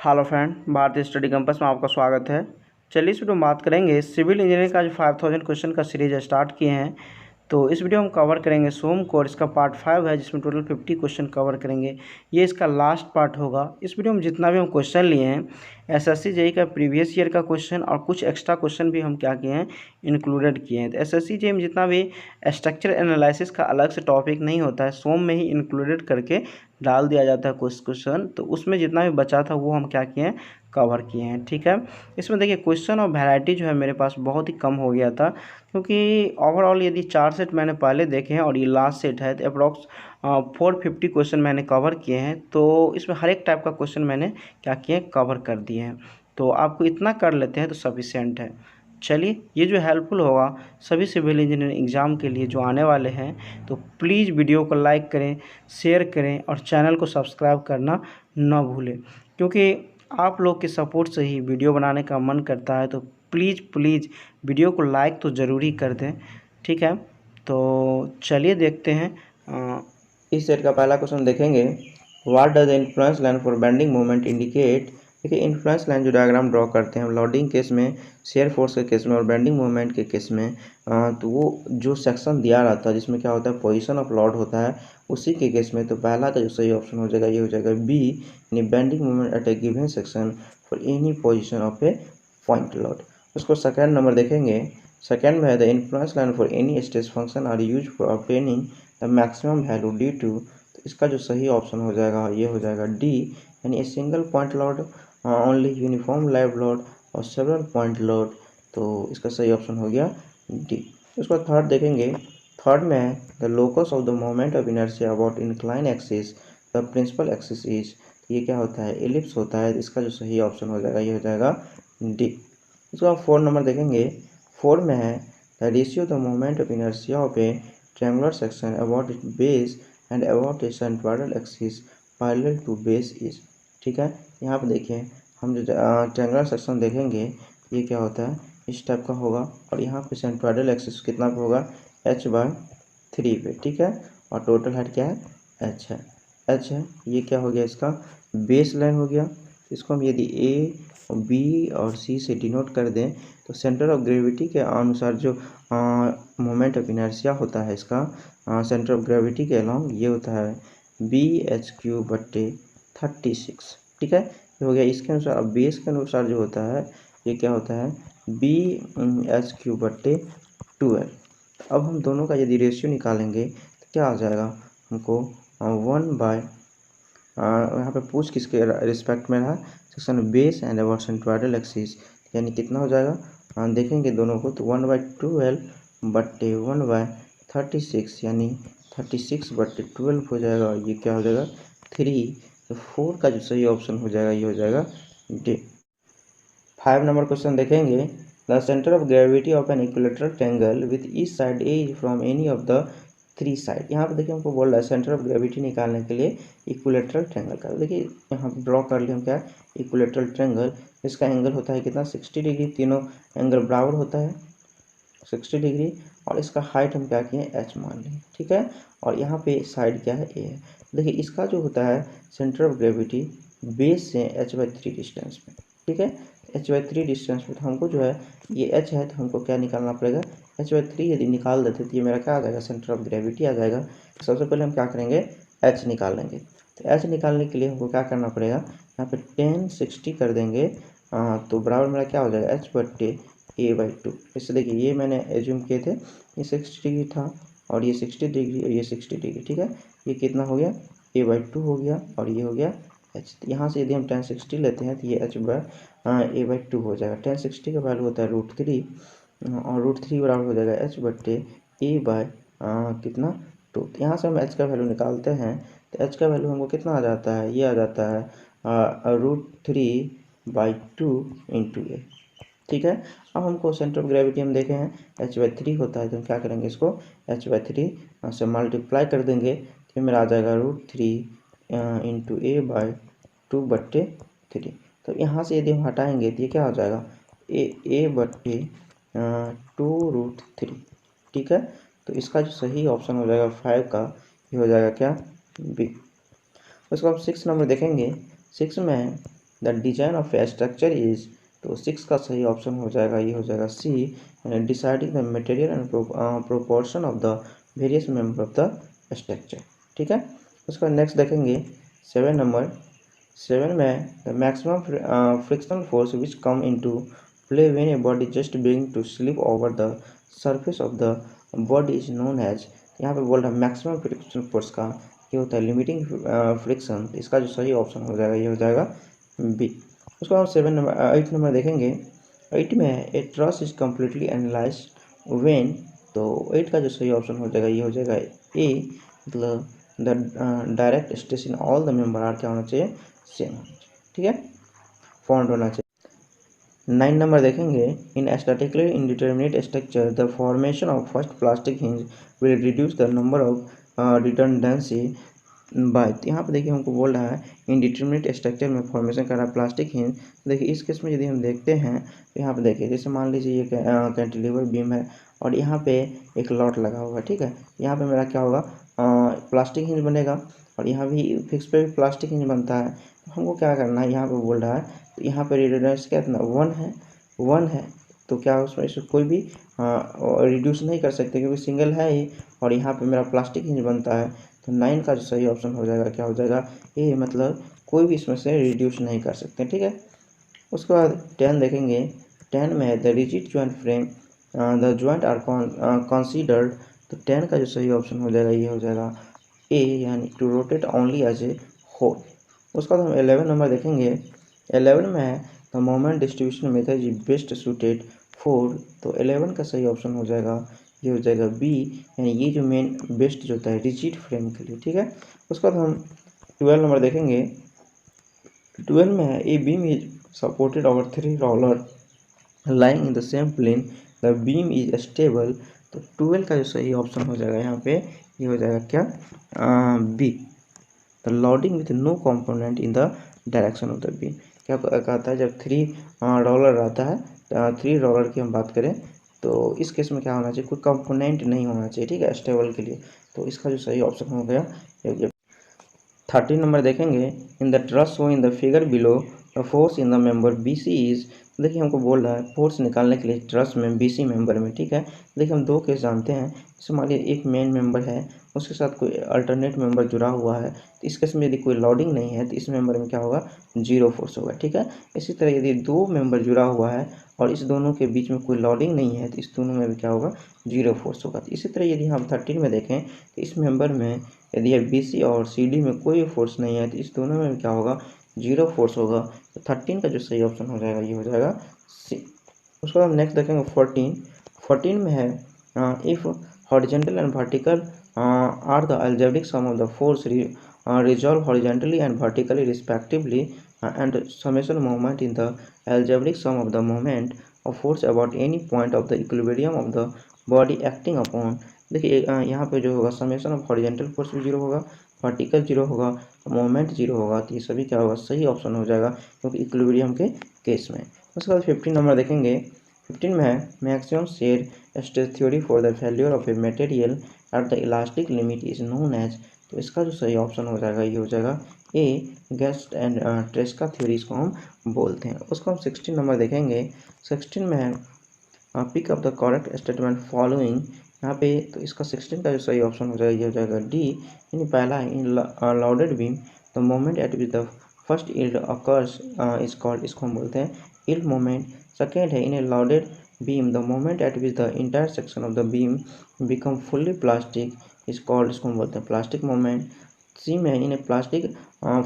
Hello friend, भारतीय study campus में आपका स्वागत है। चलिए इस वीडियो में बात करेंगे सिविल इंजीनियरिंग का जो 5000 क्वेश्चन का सीरीज स्टार्ट किए हैं। तो इस वीडियो में कवर करेंगे सोम कोर, इसका पार्ट 5 है जिसमें टोटल 50 क्वेश्चन कवर करेंगे। ये इसका लास्ट पार्ट होगा। इस वीडियो में जितना भी हम क्वेश्चन लिए हैं एसएससी जेईई का प्रीवियस ईयर का क्वेश्चन और कुछ एक्स्ट्रा क्वेश्चन भी हम क्या किए हैं, इंक्लूडेड किए हैं। तो एसएससी जेईई में जितना भी स्ट्रक्चर एनालिसिस का अलग से टॉपिक नहीं होता है, सोम में ही इंक्लूडेड करके डाल दिया जाता है कुछ क्वेश्चन। तो उसमें जितना भी बचा था वो हम क्या किए हैं, कवर किए हैं। ठीक है, इसमें देखिए क्वेश्चन और वैरायटी जो है मेरे पास बहुत ही कम हो गया था, क्योंकि ओवरऑल यदि 4 सेट मैंने पहले देखे हैं और ये लास्ट सेट है, तो अप्रॉक्स 450 क्वेश्चन मैंने कवर किए हैं। तो इसमें हर एक टाइप का क्वेश्चन मैंने क्या किए, कवर कर दिए हैं। तो आपको इतना कर लेते हैं तो सफिशिएंट है। चलिए, ये जो हेल्पफुल होगा सभी सिविल इंजीनियरिंग एग्ज़ाम के लिए जो आने वाले हैं, तो प्लीज़ वीडियो को लाइक करें, शेयर करें और चैनल को सब्सक्राइब करना न भूलें, क्योंकि आप लोग के सपोर्ट से ही वीडियो बनाने का मन करता है। तो प्लीज़ वीडियो को लाइक तो ज़रूरी कर दें। ठीक है, तो चलिए देखते हैं। इस सेट का पहला क्वेश्चन देखेंगे, what does influence line for bending moment indicate. देखिए, इन्फ्लुएंस लाइन जो डायग्राम ड्रॉ करते हैं हम लोडिंग केस में, शेयर फोर्स के केस में और बेंडिंग मोमेंट के केस में, तो वो जो सेक्शन दिया रहता है जिसमें क्या होता है, पोजीशन ऑफ लोड होता है, उसी के केस में तो पहला का जो सही ऑप्शन हो जाएगा ये हो जाएगा बी, यानी bending moment at a given section for any position of a point load. उसको सेकेंड नंबर देखेंगे, सेकेंड में है the influence line for any stress function are use for obtaining the maximum value due to. तो इसका जो सही option हो जाएगा ये हो जाएगा डी, यानी a single point load, only uniform live load और सेवरल पॉइंट लोड। तो इसका सही ऑप्शन हो गया डी। उसको थर्ड देखेंगे, थर्ड में है the locus of the moment of inertia about incline axis the principal axis is. ये क्या होता है, एलिप्स होता है। इसका जो सही ऑप्शन हो जाएगा ये हो जाएगा डी। उसको आप 4 नंबर देखेंगे, 4 में है the ratio the moment of inertia of a triangular section about it base and about a centroidal axis parallel to base is. ठीक है, यहाँ पे देखिए हम जो ट्रायंगुलर सेक्शन देखेंगे ये क्या होता है, इस टाइप का होगा और यहाँ पे सेंट्रोइडल एक्सिस कितना पे होगा, h/3 पे। ठीक है, और टोटल हाइट क्या है, h है, h है। ये क्या हो गया, इसका बेस लाइन हो गया। इसको हम यदि ए और बी और सी से डिनोट कर दें तो सेंटर ऑफ ग्रेविटी के अनुसार जो मोमेंट ऑफ इनर्शिया होता है इसका सेंटर ऑफ ग्रेविटी के अलॉन्ग ये होता है BH3/36। ठीक है, ये हो गया इसके अनुसार। अब बेस के अनुसार जो होता है ये क्या होता है, BH3/12। अब हम दोनों का यदि रेशियो निकालेंगे तो क्या आ जाएगा हमको 1/, यहाँ पे पूछ किसके रिस्पेक्ट में रहा, section base and about centroidal axis, यानी कितना हो जाएगा, देखेंगे दोनों को तो 1/12/1/36 यानी 36/12 हो जाएगा। ये क्या हो जाएगा 3। तो 4 का जो सही ऑप्शन हो जाएगा ये हो जाएगा डी। 5 नंबर क्वेश्चन देखेंगे, the centre of gravity of an equilateral triangle with each side A from any of the 3 side. यहाँ पे देखिए हमको बोल रहा है सेंटर ऑफ ग्रेविटी निकालने के लिए इक्विलेटरल ट्रायंगल का। देखिए यहाँ पे ड्रॉ कर लिए हम क्या, इक्विलेटरल ट्रायंगल। इसका एंगल होता है कितना, 60 डिग्री। तीनों एंगल बराबर होता है 60 डिग्री। और इसका हाइट हम क्या किए, h मान लें। ठीक है, और यहाँ पे साइड क्या है, a है। देखिए इसका जो होता है सेंटर ऑफ ग्रेविटी बेस से h/3 डिस्टेंस पे। ठीक है, h/3 डिस्टेंस पे, तो हमको जो है ये h है तो हमको क्या निकालना पड़ेगा, h/3 यदि निकाल देते तो ये मेरा क्या आ जाएगा, सेंटर ऑफ ग्रेविटी आ जाएगा। तो सबसे पहले हम क्या करेंगे, h निकाल लेंगे। तो h निकालने के लिए हमको क्या करना पड़ेगा, यहाँ पे 10/60 कर देंगे, तो बराबर मेरा क्या हो जाएगा h/a/2। इससे देखिए ये मैंने एज्यूम किए थे ये 60 डिग्री था और ये 60 डिग्री और ये 60 डिग्री। ठीक है, ये कितना हो गया, a/2 हो गया और ये हो गया h। यहाँ से यदि हम 10/60 लेते हैं तो ये h/a/2 हो जाएगा। 10/60 का वैल्यू होता है √3 और √3 बराबर हो जाएगा h/a/ कितना 2। तो यहाँ से हम h का वैल्यू निकालते हैं तो h का वैल्यू हमको कितना आ जाता है, ये आ जाता है √3/2 × a। ठीक है, अब हमको सेंटर ऑफ ग्रेविटी हम देखे हैं h/3 होता है, तो हम क्या करेंगे, इसको h/3 से मल्टीप्लाई कर देंगे तो मेरा आ जाएगा √3 × a/2/3। तो यहाँ से यदि हम हटाएंगे तो ये क्या हो जाएगा, a/2√3। ठीक है, तो इसका जो सही ऑप्शन हो जाएगा 5 का, ये हो जाएगा क्या, बी। उसको आप 6 नंबर देखेंगे, 6 में the design of A structure is, तो 6 का सही ऑप्शन हो जाएगा, ये हो जाएगा C, deciding the material and proportion of the various member of the structure. ठीक है, उसके बाद नेक्स्ट देखेंगे 7 नंबर। 7 में the maximum frictional force which come into play when a body just begin to slip over the surface of the body is known as, यहाँ पे बोल रहा है मैक्सिमम फ्रिक्शनल फोर्स का ये होता है लिमिटिंग फ्रिक्शन। इसका जो सही ऑप्शन हो जाएगा ये हो जाएगा बी। उसको हम 7 नंबर 8 नंबर देखेंगे। 8 में ए truss is completely analyse when, तो 8 का जो सही ऑप्शन हो जाएगा ये हो जाएगा ए, मतलब the direct stress in all the member are क्या होना चाहिए, सेम होना चाहिए। ठीक है, फॉन्ड होना चाहिए। 9 नंबर देखेंगे। In statically indeterminate structure the formation of first plastic hinge will reduce the number of redundancy by, तो यहाँ पे देखिए हमको बोल रहा है इंडिटरमिनेट स्ट्रक्चर में फॉर्मेशन कर रहा है प्लास्टिक हिंज। देखिए इस केस में यदि हम देखते हैं तो यहाँ पे देखिए जैसे मान लीजिए ये कैंटिलीवर बीम है और यहाँ पे एक लॉट लगा हुआ है। ठीक है, यहाँ पे मेरा क्या होगा, प्लास्टिक हिंज बनेगा और यहाँ भी फिक्स पे भी प्लास्टिक हिंज बनता है। तो हमको क्या करना है, यहाँ पे बोल रहा है तो यहाँ पे रिडंडेंसी कितना 1 है, तो क्या उसमें इसको कोई भी रिड्यूस नहीं कर सकते क्योंकि सिंगल है ही, और यहाँ पे मेरा प्लास्टिक हिंज बनता है। तो 9 का जो सही ऑप्शन हो जाएगा क्या हो जाएगा ए, मतलब कोई भी इसमें से रिड्यूस नहीं कर सकते। ठीक है, उसके बाद 10 देखेंगे। 10 में the rigid joint frame the joint are considered, तो 10 का जो सही ऑप्शन हो जाएगा ये हो जाएगा ए, यानी to rotate only as a whole. उसके बाद हम 11 नंबर देखेंगे। 11 में है the moment distribution method is best suited for, तो 11 का सही ऑप्शन हो जाएगा ये हो जाएगा बी, यानी ये जो मेन बेस्ट जो होता है रिजिड फ्रेम के लिए। ठीक है, उसके बाद हम 12 नंबर देखेंगे। 12 में है a beam is supported over 3 roller lying in the same plane the beam is stable, तो 12 का जो सही ऑप्शन हो जाएगा यहाँ पे ये हो जाएगा क्या, B, the loading with no component in the direction of the beam. क्या कहता है जब 3 रोलर रहता है, 3 रोलर की हम बात करें तो इस केस में क्या होना चाहिए, कोई कंपोनेंट नहीं होना चाहिए। ठीक है, स्टेबल के लिए, तो इसका जो सही ऑप्शन हो गया। 13 नंबर देखेंगे। इन द ट्रस वो in the figure below the force in the member B C is, देखिए हमको बोल रहा है फोर्स निकालने के लिए ट्रस में बी सी मेंबर में। ठीक है, देखिए हम दो केस जानते हैं, जैसे मान लीजिए एक मेन मेंबर है उसके साथ कोई अल्टरनेट मेंबर जुड़ा हुआ है, तो इस केस में यदि कोई लोडिंग नहीं है तो इस मेंबर में क्या होगा, जीरो फोर्स होगा। ठीक है, इसी तरह यदि दो मेंबर जुड़ा हुआ है और इस दोनों के बीच में कोई लोडिंग नहीं है तो इस दोनों में भी क्या होगा, जीरो फोर्स होगा। तो इसी तरह यदि हम 13 में देखें तो इस मेंबर में यदि है बी सी और सी डी में कोई फोर्स नहीं है तो इस दोनों में क्या होगा, जीरो फोर्स होगा। तो 13 का जो सही ऑप्शन हो जाएगा ये हो जाएगा सी। उसके बाद हम नेक्स्ट देखेंगे 14। 14 में है if horizontal and vertical are the algebraic sum of the force resolve horizontally and vertically respectively and summation moment in the algebraic sum of the moment of force about any point of the equilibrium of the body acting upon, देखिए यहाँ पे जो होगा summation of horizontal force भी zero होगा, vertical zero होगा, moment zero होगा, तो ये सभी क्या होगा, सही ऑप्शन हो जाएगा क्योंकि इक्विलिब्रियम के केस में। उसके बाद 15 नंबर देखेंगे। 15 में है maximum shear stress theory for the failure of a material at the elastic limit is known as, तो इसका जो सही ऑप्शन हो जाएगा ये हो जाएगा ए, गेस्ट एंड ट्रेस्का थ्योरी इसको हम बोलते हैं। उसको हम 16 नंबर देखेंगे। 16 में है pick up the correct statement following, यहाँ पे तो इसका 16 का जो सही ऑप्शन हो जाएगा ये हो जाएगा डी, यानी पहला in loaded beam the moment at which the first yield occurs is called, इसको हम बोलते हैं यील्ड मोमेंट। सेकेंड है in a loaded beam the moment at which the entire section of the beam become fully plastic is called, इसको हम बोलते हैं plastic moment. C में in a plastic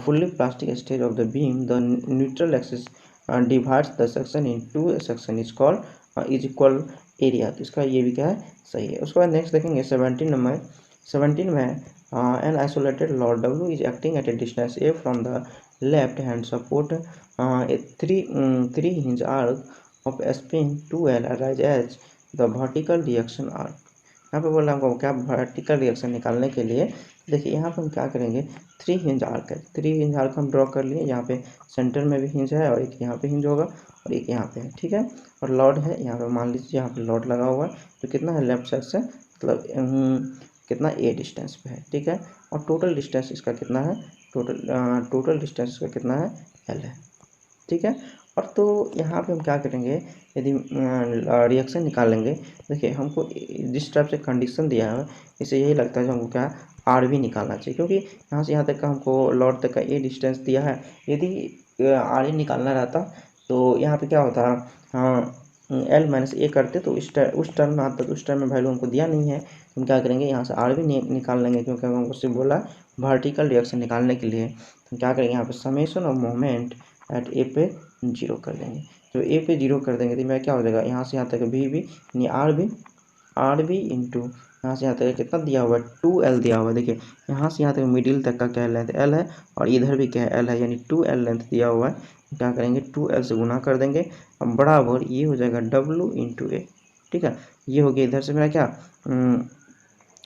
fully plastic stage of the beam the neutral axis divides the section into section is called is equal area, तो इसका ये भी क्या है, सही है। उसके बाद नेक्स्ट देखेंगे 17 नंबर। 17 में an isolated load W is acting at a distance A from the left hand support A three hinge arch of span 2L arise as the vertical reaction arch. यहाँ पे बोल रहा है हमको क्या, वर्टिकल रिएक्शन निकालने के लिए देखिए यहाँ पे हम क्या करेंगे, 3 हिंज आर्क है, 3 हिंज आर्क हम ड्रॉ कर लिए, यहाँ पे सेंटर में भी हिंज है और एक यहाँ पे हिंज होगा और एक यहाँ पे है। ठीक है, और लॉड है यहाँ पे, मान लीजिए यहाँ पे लॉड लगा हुआ है तो कितना है लेफ्ट साइड से, मतलब कितना ए डिस्टेंस पे है। ठीक है, और टोटल डिस्टेंस इसका कितना है, टोटल डिस्टेंस इसका कितना है, एल है। ठीक है। और तो यहाँ पे हम क्या करेंगे, यदि रिएक्शन निकालेंगे, देखिए हमको जिस टाइप से कंडीशन दिया है इससे यही लगता है कि हमको क्या आर भी निकालना चाहिए, क्योंकि यहाँ से यहाँ तक का हमको लॉट तक का ए डिस्टेंस दिया है। यदि आर ही निकालना रहता तो यहाँ पे क्या होता, एल माइनस ए करते तो उस टर्म में आता, तो उस टर्म में वैल्यू हमको दिया नहीं है, तो हम क्या करेंगे यहाँ से आर भी निकाल लेंगे, क्योंकि हमको सिर्फ बोला वर्टिकल रिएक्शन निकालने के लिए। तो क्या करेंगे यहाँ पे समेशन ऑफ मोमेंट एट ए पे 0 कर देंगे। तो ए पे 0 कर देंगे तो मेरा क्या हो जाएगा, यहाँ से यहाँ तक भी यानी आर भी इंटू यहाँ से यहाँ तक कितना दिया हुआ है 2L दिया हुआ है। देखिए यहाँ से यहाँ तक मिडिल तक का क्या लेंथ L है और इधर भी क्या है L है, यानी 2L लेंथ दिया हुआ है। क्या करेंगे 2L से गुना कर देंगे, अब बराबर ये हो जाएगा W इंटू ए। ठीक है, ये हो गया इधर से मेरा क्या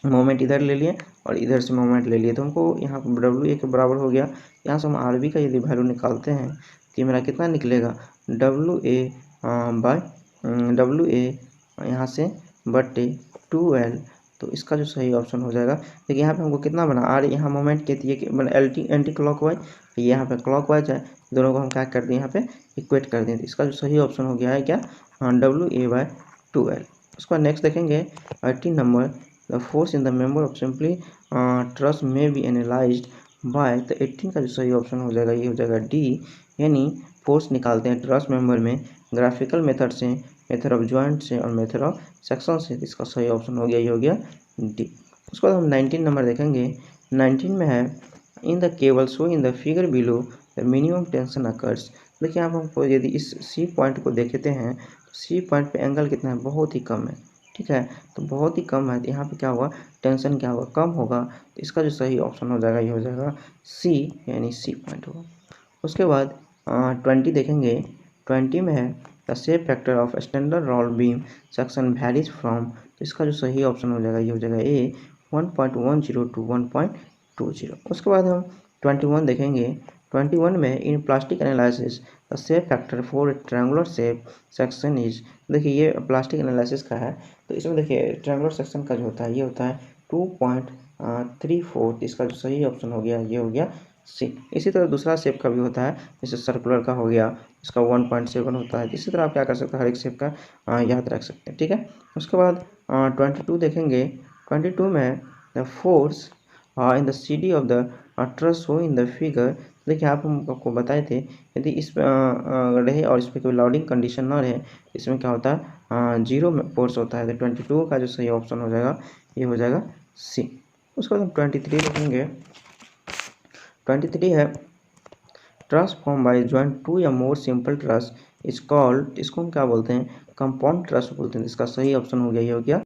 मोमेंट इधर ले लिए और इधर से मोमेंट ले लिए, तो हमको यहाँ पर W ए के बराबर हो गया। यहाँ से हम आर बी का यदि वैल्यू निकालते हैं तो ये मेरा कितना निकलेगा W ए बाय W ए यहाँ से बटे 2L। तो इसका जो सही ऑप्शन हो जाएगा, देखिए यहाँ पे हमको कितना बना आर, यहाँ मोमेंट कहती है कि मतलब एंटी क्लॉकवाइज, यहाँ पे क्लॉकवाइज है, दोनों को हम क्या कर दिए यहाँ पे इक्वेट कर दिए। तो इसका जो सही ऑप्शन हो गया है क्या W ए बाय 2L। उसके बाद नेक्स्ट देखेंगे 18 number, the force in the member of simply truss में बी एनालाइज्ड बाय। तो 18 का जो सही ऑप्शन हो जाएगा ये हो जाएगा डी, यानी फोर्स निकालते हैं ट्रस मेंबर में ग्राफिकल मेथड से, मेथड ऑफ जॉइंट से और मेथड ऑफ सेक्शन से। इसका सही ऑप्शन हो गया, ये हो गया डी। उसके बाद हम 19 नंबर देखेंगे। 19 में है in the cable show in the figure below the minimum tension occurs. देखिए यहाँ पर हमको यदि इस सी पॉइंट को देखते हैं तो सी पॉइंट पे एंगल कितना है, बहुत ही कम है। ठीक है, तो बहुत ही कम है, तो यहाँ पे क्या होगा टेंशन क्या होगा, कम होगा। तो इसका जो सही ऑप्शन हो जाएगा ये हो जाएगा सी, यानी सी पॉइंट होगा। उसके बाद 20 देखेंगे। 20 में है the shape factor of standard roll beam section varies from. तो इसका जो सही ऑप्शन हो जाएगा ये हो जाएगा ए 1.10 टू 1.20। उसके बाद हम 21 देखेंगे। 21 में इन plastic analysis the shape factor for triangular shape section is. देखिए ये प्लास्टिक एनालिसिस का है, तो इसमें देखिए ट्रायंगुलर सेक्शन का जो होता है ये होता है 2.34। इसका जो सही ऑप्शन हो गया ये हो गया सी। इसी तरह दूसरा शेप का भी होता है, जैसे सर्कुलर का हो गया, इसका 1.7 होता है। इसी तरह आप क्या कर सकते हैं, हर एक शेप का याद रख सकते हैं। ठीक है, उसके बाद 22 देखेंगे। 22 में the force in the C D of the truss हो इन द फिगर। देखिए आप हम आपको बताए थे यदि इस रहे और इस पर कोई लोडिंग कंडीशन ना रहे, इसमें क्या होता है 0 फोर्स होता है। तो 22 का जो सही ऑप्शन हो जाएगा ये हो जाएगा सी। उसके बाद हम 23 देखेंगे। 23 है ट्रांसफॉर्म बाय जॉइंट टू या more simple truss is called. इसको हम क्या बोलते हैं, कंपाउंड ट्रस बोलते हैं। इसका सही ऑप्शन हो गया ये हो गया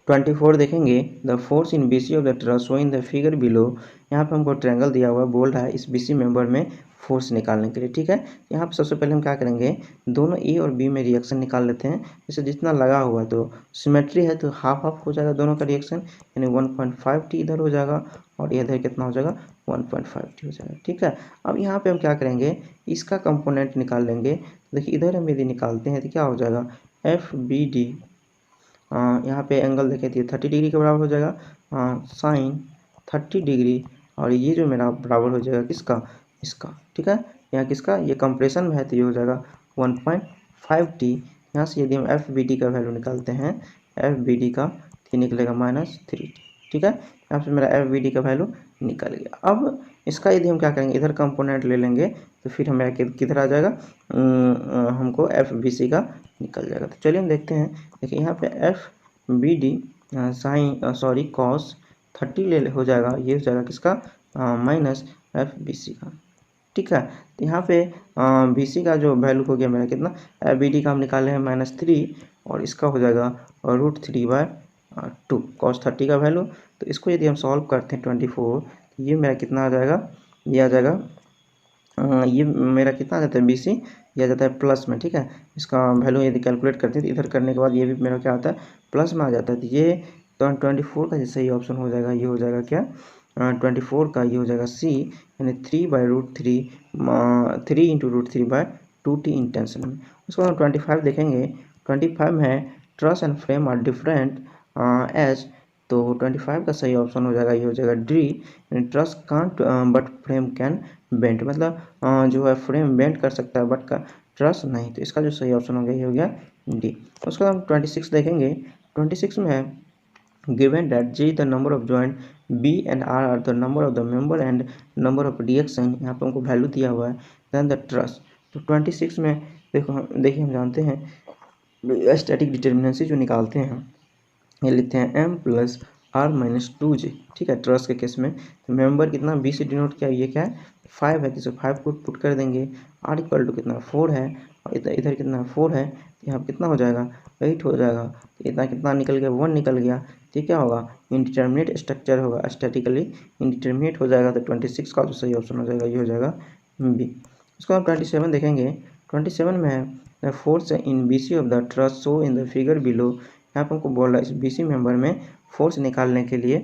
24 देखेंगे। The force in BC of the truss show in the figure below. यहाँ पे हमको ट्रायंगल दिया हुआ है, बोल रहा है इस BC मेंबर में फोर्स निकालने के लिए। ठीक है, यहाँ पे सबसे पहले हम क्या करेंगे, दोनों ए और बी में रिएक्शन निकाल लेते हैं। जैसे जितना लगा हुआ है तो सिमेट्री है तो हाफ हाफ हो जाएगा दोनों का रिएक्शन, यानी 1.5T इधर हो जाएगा और इधर कितना हो जाएगा 1.5T हो जाएगा। ठीक है, अब यहाँ पे हम क्या करेंगे, इसका कंपोनेंट निकाल लेंगे। देखिए इधर हम यदि निकालते हैं तो क्या हो जाएगा FBD, यहाँ पे एंगल देखे थे 30 डिग्री के बराबर हो जाएगा, साइन 30 डिग्री, और ये जो मेरा बराबर हो जाएगा किसका, इसका। ठीक है, यहाँ किसका, ये कंप्रेशन में है तो ये हो जाएगा 1.5T। यहाँ से यदि हम FBD का वैल्यू निकालते हैं, FBD का तो निकलेगा -3T। ठीक है, यहाँ से मेरा FBD का वैल्यू निकल गया। अब इसका यदि हम क्या करेंगे, इधर कंपोनेंट ले लेंगे तो फिर हमें किधर आ जाएगा, हमको FBC का निकल जाएगा। तो चलिए हम देखते हैं। देखिए यहाँ पे FBD साइन कॉस 30 ले हो जाएगा, ये हो जाएगा किसका -FBC का। ठीक है, तो यहाँ पे BC का जो वैल्यू हो गया मेरा कितना, FBD का हम निकाले हैं -3 और इसका हो जाएगा √3/2 कॉस 30 का वैल्यू। तो इसको यदि हम सॉल्व करते हैं 24, तो ये मेरा कितना आ जाएगा, ये आ जाएगा ये मेरा कितना आ जाता है BC, ये आ जाता है प्लस में। ठीक है, इसका वैल्यू यदि कैलकुलेट करते हैं तो इधर करने के बाद ये भी मेरा क्या आता है प्लस में आ जाता है। तो ये 24 का जो सही ऑप्शन हो जाएगा ये हो जाएगा क्या 24 का ये हो जाएगा C, यानी 3/√3 3 × √3/2T इन टेंशन में। उसके बाद 25 देखेंगे। 25 में है truss and frame are different as तो 25 का सही ऑप्शन हो जाएगा, ये हो जाएगा D, trust can't but frame can bend, मतलब जो है फ्रेम बेंड कर सकता है बट का ट्रस्ट नहीं। तो इसका जो सही ऑप्शन हो गया, ये हो गया डी। उसके बाद हम 26 देखेंगे। 26 में है given that J the number of joint, B and R are the number of the member and number of reaction, यहाँ पे हमको वैल्यू दिया हुआ है, then the trust। तो 26 में देखिए हम जानते हैं स्टैटिक डिटर्मिनेंसी जो निकालते हैं, ये लिखते हैं m plus are minus 2J, ठीक है। ट्रस्ट के केस में तो मेंबर कितना B से डिनोट किया, ये क्या है 5 है, तो 5 को पुट कर देंगे। R इक्वल टू कितना 4 है, और इधर कितना 4 है, तो यहाँ कितना हो जाएगा 8 हो जाएगा। तो इतना कितना निकल गया 1 निकल गया। तो क्या होगा इंडिटर्मिनेट स्ट्रक्चर होगा, स्टैटिकली इंडिटर्मिनेट हो जाएगा। तो 26 का जो सही ऑप्शन हो जाएगा, ये हो जाएगा बी। उसको हम 27 देखेंगे। 27 में है force in BC of the trust so in the figure below. यहाँ पर हमको बोल रहा है इस BC मेंबर में फोर्स निकालने के लिए,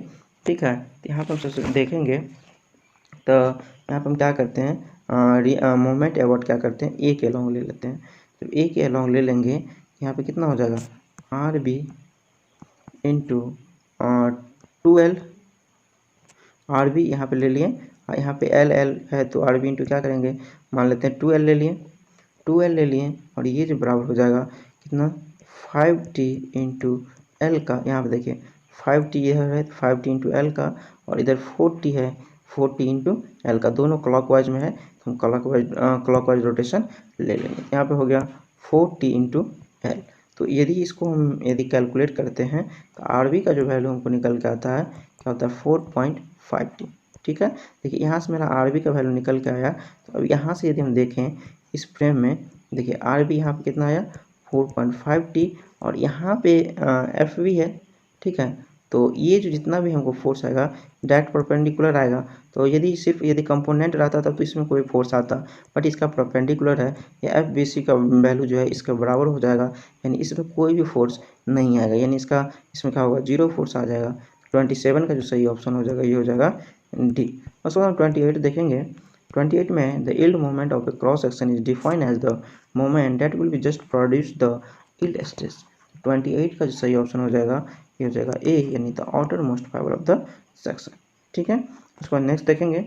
ठीक है। तो यहाँ पर हम सबसे देखेंगे, तो यहाँ पर हम क्या करते हैं मोमेंट अबाउट क्या करते हैं, ए के अलॉन्ग ले लेते हैं। तो ए के अलॉन्ग ले लेंगे, यहाँ पे कितना हो जाएगा R B into 2L, R B यहाँ पे ले लिए, यहाँ पे एल है, तो आर बी इंटू क्या करेंगे, मान लेते हैं 2L ले लिए, 2L ले लिए, और ये जो बराबर हो जाएगा कितना 5T इंटू एल का, यहाँ पे देखिए 5T यह है, 5T इंटू एल का, और इधर 4T है, 4T इंटू एल का, दोनों क्लॉकवाइज में है, तो हम क्लॉकवाइज रोटेशन ले लेंगे। यहाँ पे हो गया 4T इंटू एल। तो यदि इसको हम कैलकुलेट करते हैं, तो आर बी का जो वैल्यू हमको निकल के आता है, क्या होता है 4.5T, ठीक है। देखिए यहाँ से मेरा आर बी का वैल्यू निकल के आया। तो अब यहाँ से यदि हम देखें इस फ्रेम में, देखिए आर बी यहाँ पे कितना आया 4.5T, और यहाँ पे एफ भी है, ठीक है। तो ये जो जितना भी हमको फोर्स आएगा डायरेक्ट परपेंडिकुलर आएगा। तो यदि कंपोनेंट रहता तब तो इसमें कोई फोर्स आता, बट इसका परपेंडिकुलर है, या एफ बी सी का वैल्यू जो है इसका बराबर हो जाएगा, यानी इसमें कोई भी फोर्स नहीं आएगा, यानी इसमें क्या होगा 0 फोर्स आ जाएगा। 27 का जो सही ऑप्शन हो जाएगा, ये हो जाएगा डी। उसके बाद 28 देखेंगे। 28 में the yield moment of a cross section is defined as the moment that will be just produce the yield stress. 28 का जो सही ऑप्शन हो जाएगा, ये हो जाएगा ए, यानी the outer most fibre of the section, ठीक है। उसके बाद नेक्स्ट देखेंगे।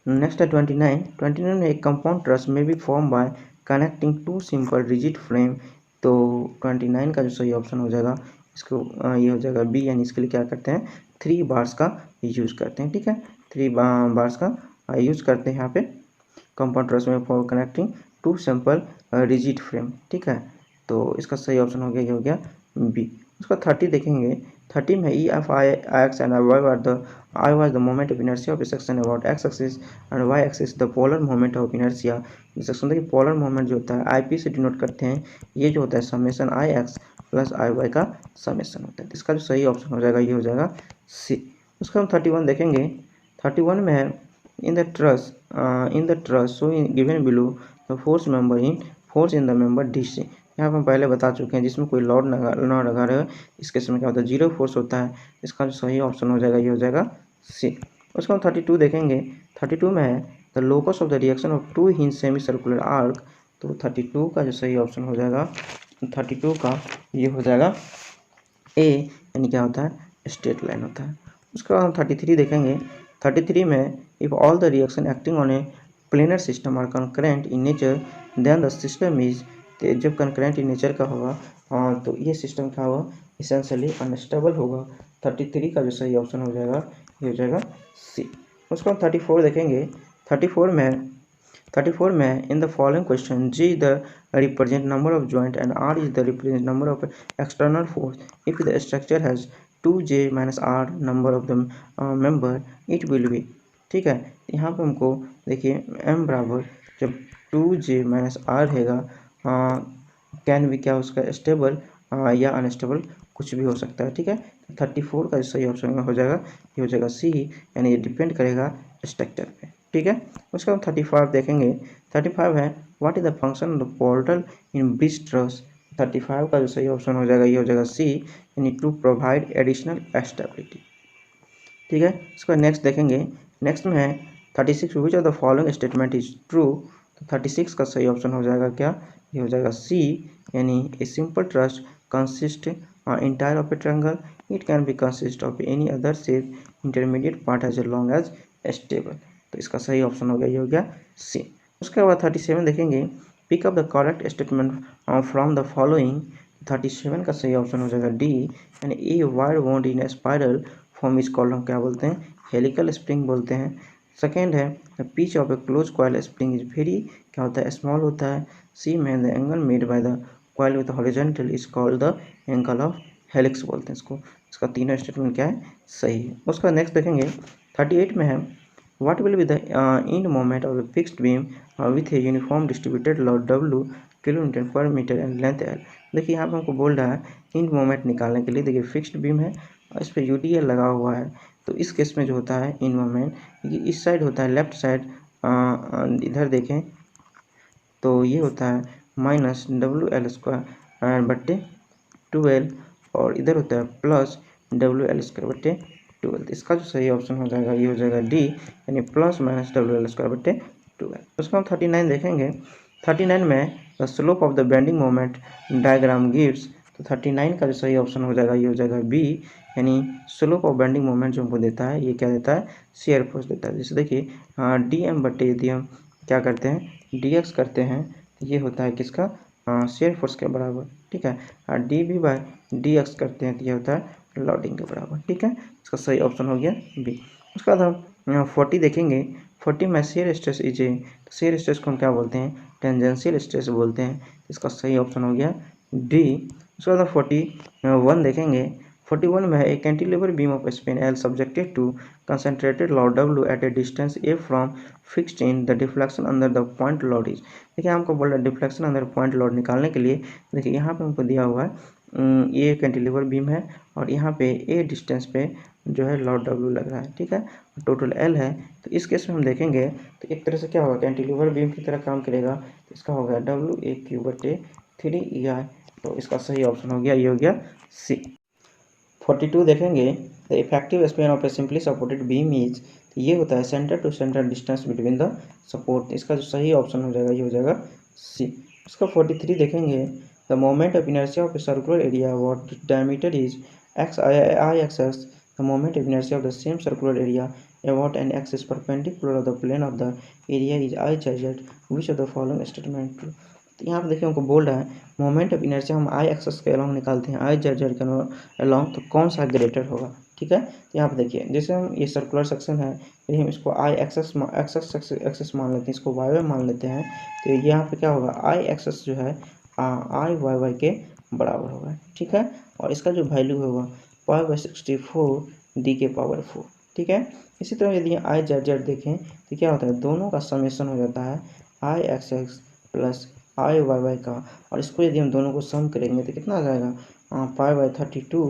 नेक्स्ट है 29। 29 में एक कंपाउंड ट्रस में be formed by connecting two simple rigid frame. तो 29 का जो सही ऑप्शन हो जाएगा, इसको ये हो जाएगा बी, यानी इसके लिए क्या करते हैं 3 बार्स का यूज करते हैं, ठीक है। 3 बार्स का यूज करते हैं यहाँ पे कंपाउंड ट्रस में for connecting two simple rigid frame, ठीक है। तो इसका सही ऑप्शन हो गया, ये हो गया बी। उसका 30 देखेंगे। 30 में if I x and y are the I was the moment of inertia of a section about x axis and y axis the polar moment of inertia। Section देखिए polar moment जो होता है IP से denote करते हैं, ये जो होता है समेशन आई एक्स प्लस आई वाई का समेशन होता है। इसका जो सही ऑप्शन हो जाएगा, ये हो जाएगा सी। उसका हम 31 देखेंगे। 31 में है in the truss so given below the force in the member D C. यहाँ पर हम पहले बता चुके हैं, जिसमें कोई लोड ना लगा रहे, इस केस में क्या होता है 0 फोर्स होता है। इसका जो सही ऑप्शन हो जाएगा, ये हो जाएगा सी। उसको हम 32 देखेंगे। 32 में है the locus of the reaction of 2 hinge semi circular arc. तो 32 का जो सही ऑप्शन हो जाएगा, 32 का ये हो जाएगा ए, यानी क्या होता है स्ट्रेट लाइन होता है। उसके बाद हम 33 देखेंगे। 33 में if all the reaction acting on a planar system are concurrent in nature then the system is, जब कंकरेंट इन नेचर का होगा तो ये सिस्टम क्या होगा इसेंशियली अनस्टेबल होगा। 33 का जो सही ऑप्शन हो जाएगा, ये हो जाएगा सी। उसको हम 34 देखेंगे। 34 में in the following question j the represent number of joint and r is the represent number of external force if the structure has 2J minus r number of the member it will be, ठीक है। यहाँ पे हमको देखिए m बराबर जब 2J minus are रहेगा, can भी क्या उसका स्टेबल या अनस्टेबल कुछ भी हो सकता है, ठीक है। 34 का सही ऑप्शन हो जाएगा, ये हो जाएगा सी, यानी ये डिपेंड करेगा स्ट्रक्चर पे, ठीक है। उसका हम 35 देखेंगे। 35 है what is the function of the portal in bridge truss. 35 का जो सही ऑप्शन हो जाएगा, ये हो जाएगा सी, यानी टू प्रोवाइड एडिशनल स्टेबिलिटी, ठीक है। इसका नेक्स्ट देखेंगे। नेक्स्ट में है 36 which of the following statement is true. तो 36 का सही ऑप्शन हो जाएगा क्या, ये हो जाएगा सी, यानी a simple truss consist entire of a triangle it can be consist of any other shape intermediate part as long as stable. तो इसका सही ऑप्शन हो गया, ये हो गया सी। उसके बाद 37 देखेंगे, pick up the correct statement from the following. 37 का सही ऑप्शन हो जाएगा डी, यानी a wire wound in spiral form is called, हम क्या बोलते हैं, हेलिकल स्प्रिंग बोलते हैं। सेकेंड है pitch of A close coil spring is very, क्या होता है, स्मॉल होता है। सी में the angle made by the coil with horizontal is called the angle of helix बोलते हैं इसको। इसका तीनों स्टेटमेंट क्या है, सही है। उसका नेक्स्ट देखेंगे 38 में है, what will be the end moment of the fixed beam with a uniform distributed load W kilometre पर मीटर एंड लेंथ L। देखिए यहाँ पे हमको बोल रहा है इंड मोमेंट निकालने के लिए, देखिए फिक्स्ड बीम है और इस पर UDL लगा हुआ है। तो इस केस में जो होता है इंड मोमेंट, ये इस साइड होता है, लेफ्ट साइड इधर देखें तो ये होता है माइनस WL² बट्टे 12, और इधर होता है प्लस WL² बट्टे 12। इसका जो सही ऑप्शन हो जाएगा ये हो जाएगा डी, यानी प्लस माइनस WL² बट्टे 12। उसको हम 39 देखेंगे। 39 में the slope of the bending moment diagram gives. तो 39 का जो सही ऑप्शन हो जाएगा ये हो जाएगा बी, यानी स्लोप ऑफ बेंडिंग मोमेंट जो हमको देता है ये क्या देता है, शेयर फोर्स देता है। जैसे देखिए DM बट्टे यदि हम क्या करते हैं DX करते हैं तो ये होता है किसका, शेयर फोर्स के बराबर, ठीक है। और DB बाय DX करते हैं तो ये होता है लोडिंग के बराबर, ठीक है। इसका सही ऑप्शन हो गया बी। उसके बाद हम 40 देखेंगे। 40 में shear stress is a, shear stress को हम क्या बोलते हैं, टेंजेंशियल स्ट्रेस बोलते हैं। इसका सही ऑप्शन हो गया डी। उसके बाद 41 देखेंगे। 41 में है a cantilever beam of span L subjected to concentrated load W at a distance A from fixed in the deflection under the point load is. देखिए हमको बोल रहा है डिफ्लेक्शन अंदर पॉइंट लॉड निकालने के लिए। देखिए यहाँ पे हमको दिया हुआ है ये कैंटिलीवर बीम है और यहाँ पे ए डिस्टेंस पे जो है लॉड W लग रहा है, ठीक है, टोटल L है। तो इस केस में हम देखेंगे तो एक तरह से क्या होगा, कैंटिलीवर बीम की तरह काम करेगा। तो इसका होगा WA³ बटे 3EI। तो इसका सही ऑप्शन हो गया, ये हो गया सी। 42 देखेंगे, the effective span of a simply supported beam is, तो ये होता है centre to centre distance between the support. इसका जो सही ऑप्शन हो जाएगा ये हो जाएगा सी। उसका 43 देखेंगे, the moment of inertia of a circular area what diameter is x I axis, the moment of inertia of the same circular area about an axis perpendicular of the plane of the area is I z, which of the following statement true। तो यहाँ पे देखिए हमको बोल रहा है moment of inertia हम आई access के अलॉन्ग निकालते हैं, IZ के अलॉन्ग, तो कौन सा ग्रेटर होगा, ठीक है। तो यहाँ पे देखिए जैसे हम ये सर्कुलर सेक्शन है, यदि हम इसको आई एक्सेस मान लेते हैं, इसको YY मान लेते हैं, तो यहाँ पे क्या होगा, आई एक्सेस जो है IYY के बराबर होगा, ठीक है। और इसका जो वैल्यू होगा 5/64 D⁴, ठीक है। इसी तरह यदि IZ देखें तो क्या होता है, दोनों का समेशन हो जाता है IXX प्लस IYY का, और इसको यदि हम दोनों को सम करेंगे तो कितना आ जाएगा 5/32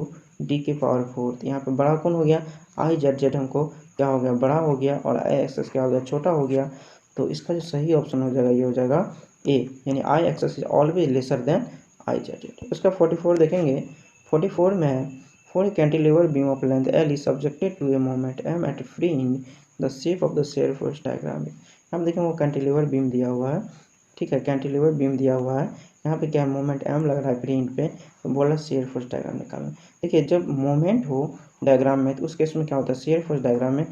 D⁴। तो यहाँ पे बड़ा कौन हो गया, IZ हमको क्या हो गया, बड़ा हो गया, और IXX क्या हो गया, छोटा हो गया। तो इसका जो सही ऑप्शन हो जाएगा ये हो जाएगा ए, यानी IXX is always lesser than IZ। उसका 44 देखेंगे। 44 में है for a cantilever beam of length L is subjected to a moment M at free in the shape of the shear force diagram। हम देखें वो कैंटिलीवर बीम दिया हुआ है, ठीक है, कैंटिलीवर बीम दिया हुआ है, यहाँ पे क्या मोमेंट M लग रहा है फ्री इंड पे, तो बोला शेयर फोर्स डायग्राम निकालना। देखिए जब मोमेंट हो डायग्राम में तो उस केस में क्या होता है, शेयर फोर्स डायग्राम में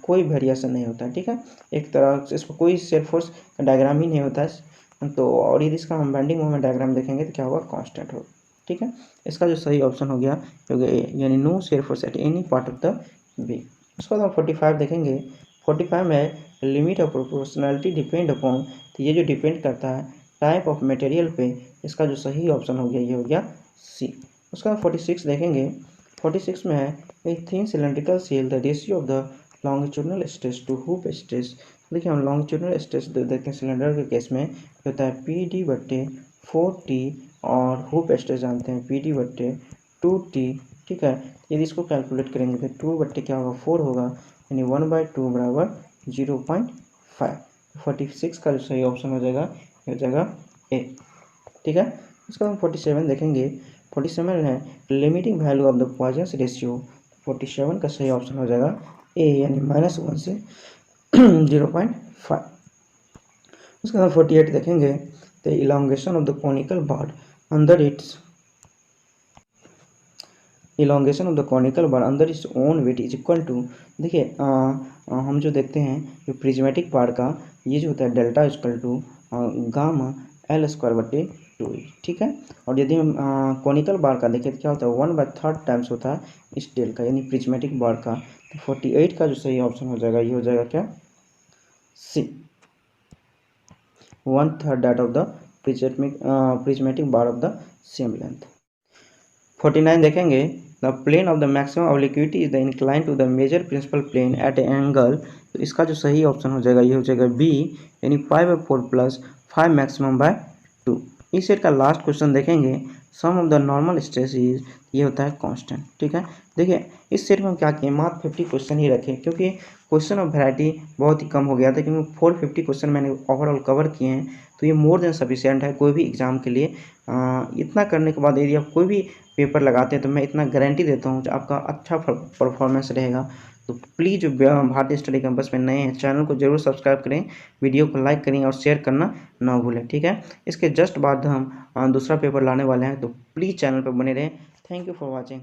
कोई वेरिएशन नहीं होता है, ठीक है, एक तरह से इसको कोई शेयर फोर्स डायग्राम ही नहीं होता है। तो और यदि इसका हम बेंडिंग मोमेंट डायग्राम देखेंगे तो क्या होगा, कांस्टेंट होगा, ठीक है। इसका जो सही ऑप्शन हो गया ए, यानी no shear force at any part of the B. उसके बाद हम 45 देखेंगे। 45 में limit of proportionality depend upon, तो ये जो डिपेंड करता है टाइप ऑफ मटेरियल पे। इसका जो सही ऑप्शन हो गया ये हो गया सी। उसका 46 देखेंगे। 46 में है a thin cylindrical shell the ratio of the longitudinal stress to hoop stress. देखिए हम लॉन्गिट्यूडनल स्ट्रेस देखते हैं सिलेंडर के केस में होता है PD/4T, और हुप स्ट्रेस जानते हैं PD/2T, ठीक है। यदि इसको कैलकुलेट करेंगे तो 2 क्या होगा 4 होगा, यानी 1/2 बराबर 0.5। 46 का जो सही ऑप्शन हो जाएगा ये हो जाएगा ए, ठीक है। इसका हम 47 देखेंगे। 47 है limiting value of the Poisson ratio. 47 का सही ऑप्शन हो जाएगा ए, यानी -1 से 0.5। उसके बाद 48 देखेंगे तो elongation of the conical bar under its elongation of the conical bar अंदर is own weight is equal to, देखिए हम जो देखते हैं कि प्रिज्मेटिक बार का ये जो होता है delta equal to gamma l square बटे 2, ठीक है। और यदि हम कॉनिकल बार का देखें तो क्या होता है 1/3 टाइम्स होता है इस डेल का, यानी प्रिज्मेटिक बार का। तो 48 का जो सही ऑप्शन हो जाएगा ये हो जाएगा क्या, सी, 1/3 that of the prismatic bar of the same length। 49 देखेंगे, the plane of the maximum obliquity is the incline to the major principal plane at a angle. तो इसका जो सही ऑप्शन हो जाएगा ये हो जाएगा बी, यानी 5/4 प्लस 5 मैक्सिमम बाय 2। इस सेट का लास्ट क्वेश्चन देखेंगे, sum of the normal stress is, ये होता है कांस्टेंट, ठीक है। देखिए इस सेट में हम क्या किए, मात्र 50 क्वेश्चन ही रखे क्योंकि क्वेश्चन ऑफ वैरायटी बहुत ही कम हो गया था, क्योंकि 450 क्वेश्चन मैंने ओवरऑल कवर किए हैं, तो ये मोर देन सफिशिएंट है कोई भी एग्जाम के लिए। इतना करने के बाद यदि आप कोई भी पेपर लगाते हैं तो मैं इतना गारंटी देता हूँ कि आपका अच्छा परफॉर्मेंस रहेगा। तो प्लीज़ जो भारतीय स्टडी कैंपस में नए हैं चैनल को जरूर सब्सक्राइब करें, वीडियो को लाइक करें और शेयर करना ना भूलें, ठीक है। इसके जस्ट बाद हम दूसरा पेपर लाने वाले हैं, तो प्लीज़ चैनल पर बने रहें। Thank you for watching.